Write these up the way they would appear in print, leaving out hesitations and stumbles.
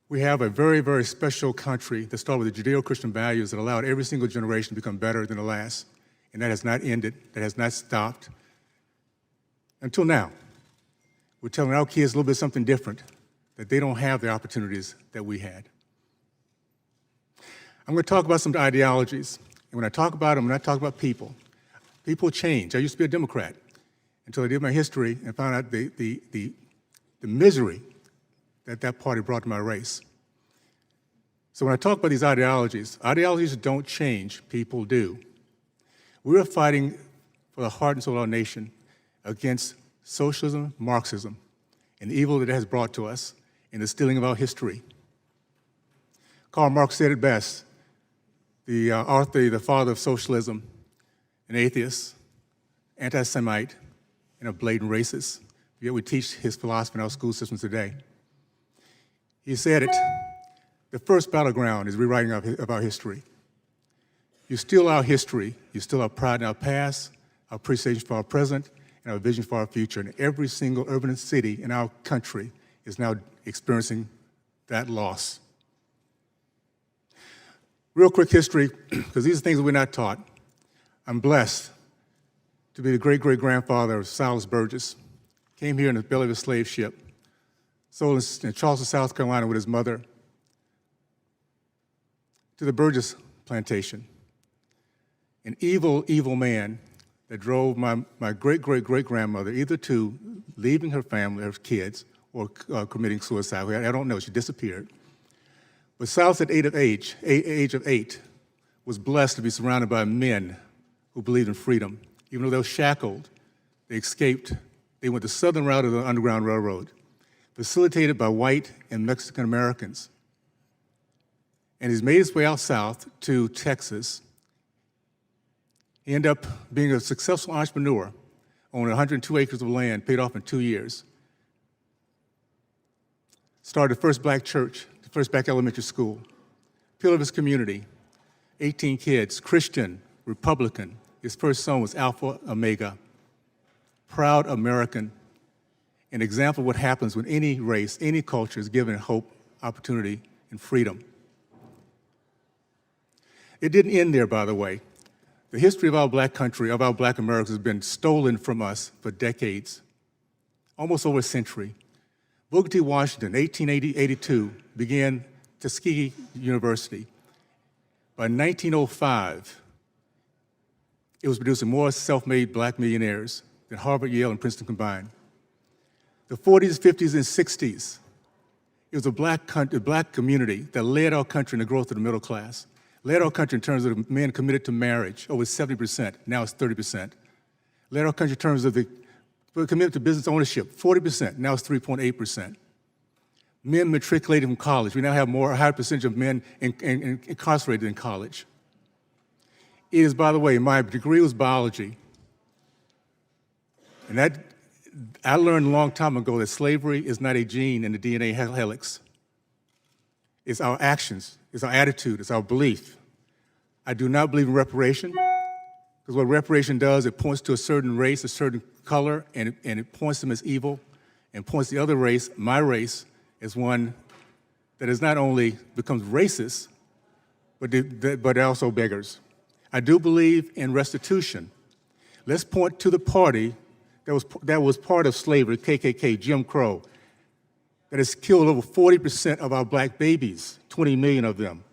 We have a very, very special country that started with the Judeo-Christian values that allowed every single generation to become better than the last. And that has not ended, that has not stopped until now. We're telling our kids a little bit something different, that they don't have the opportunities that we had. I'm going to talk about some ideologies. And when I talk about them, I'm not talking about people. People change. I used to be a Democrat until I did my history and found out the misery that party brought to my race. So when I talk about these ideologies don't change, people do. We are fighting for the heart and soul of our nation against socialism, Marxism, and the evil that it has brought to us in the stealing of our history. Karl Marx said it best, the author, the father of socialism, an atheist, anti-Semite, and a blatant racist. Yet we teach his philosophy in our school systems today. He said it, the first battleground is rewriting of our history. You steal our history, you steal our pride in our past, our appreciation for our present, and our vision for our future. And every single urban city in our country is now experiencing that loss. Real quick history, because these are things that we're not taught. I'm blessed to be the great-great-grandfather of Silas Burgess. Came here in the belly of a slave ship, sold in Charleston, South Carolina with his mother to the Burgess plantation. An evil, evil man that drove my great-great-great-grandmother either to leaving her family, her kids, or committing suicide. I don't know, she disappeared. But Silas at age of 8, was blessed to be surrounded by men who believed in freedom. Even though they were shackled, they escaped. They went the southern route of the Underground Railroad, facilitated by white and Mexican Americans. And he's made his way out south to Texas. He ended up being a successful entrepreneur, owning 102 acres of land, paid off in 2 years. Started the first black church, the first black elementary school. Pillar of his community, 18 kids, Christian, Republican. His first son was Alpha Omega. Proud American, an example of what happens when any race, any culture is given hope, opportunity, and freedom. It didn't end there, by the way. The history of our black country, of our black Americans, has been stolen from us for decades, almost over a century. Booker T. Washington, 1882, began Tuskegee University. By 1905, it was producing more self-made black millionaires than Harvard, Yale, and Princeton combined. The 40s, 50s, and 60s, it was a black community that led our country in the growth of the middle class, led our country in terms of the men committed to marriage, over 70%, now it's 30%. Led our country in terms of the commitment to business ownership, 40%, now it's 3.8%. Men matriculated from college. We now have a higher percentage of men incarcerated in college. It is, by the way, my degree was biology. And that, I learned a long time ago that slavery is not a gene in the DNA helix. It's our actions, it's our attitude, it's our belief. I do not believe in reparation, because what reparation does, it points to a certain race, a certain color, and it points them as evil, and points the other race, my race, as one that is not only becomes racist, but also beggars. I do believe in restitution. Let's point to the party that was part of slavery, KKK, Jim Crow, that has killed over 40% of our black babies, 20 million of them.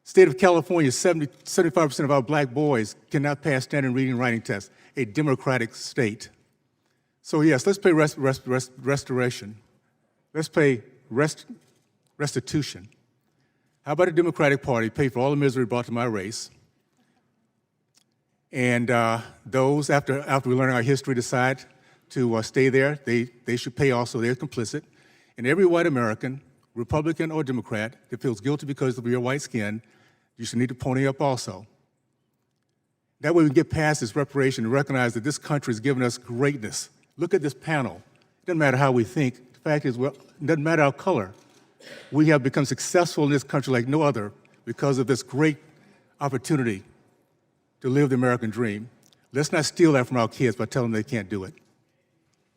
State of California, 75% of our black boys cannot pass standard reading and writing tests, a democratic state. So yes, let's pay restoration. Let's pay restitution. How about a Democratic Party pay for all the misery brought to my race? And those, after we learn our history, decide to stay there, they should pay also, they're complicit. And every white American, Republican or Democrat, that feels guilty because of your white skin, you should need to pony up also. That way we can get past this reparation and recognize that this country has given us greatness. Look at this panel. It doesn't matter how we think. The fact is, well, it doesn't matter our color. We have become successful in this country like no other because of this great opportunity to live the American dream. Let's not steal that from our kids by telling them they can't do it.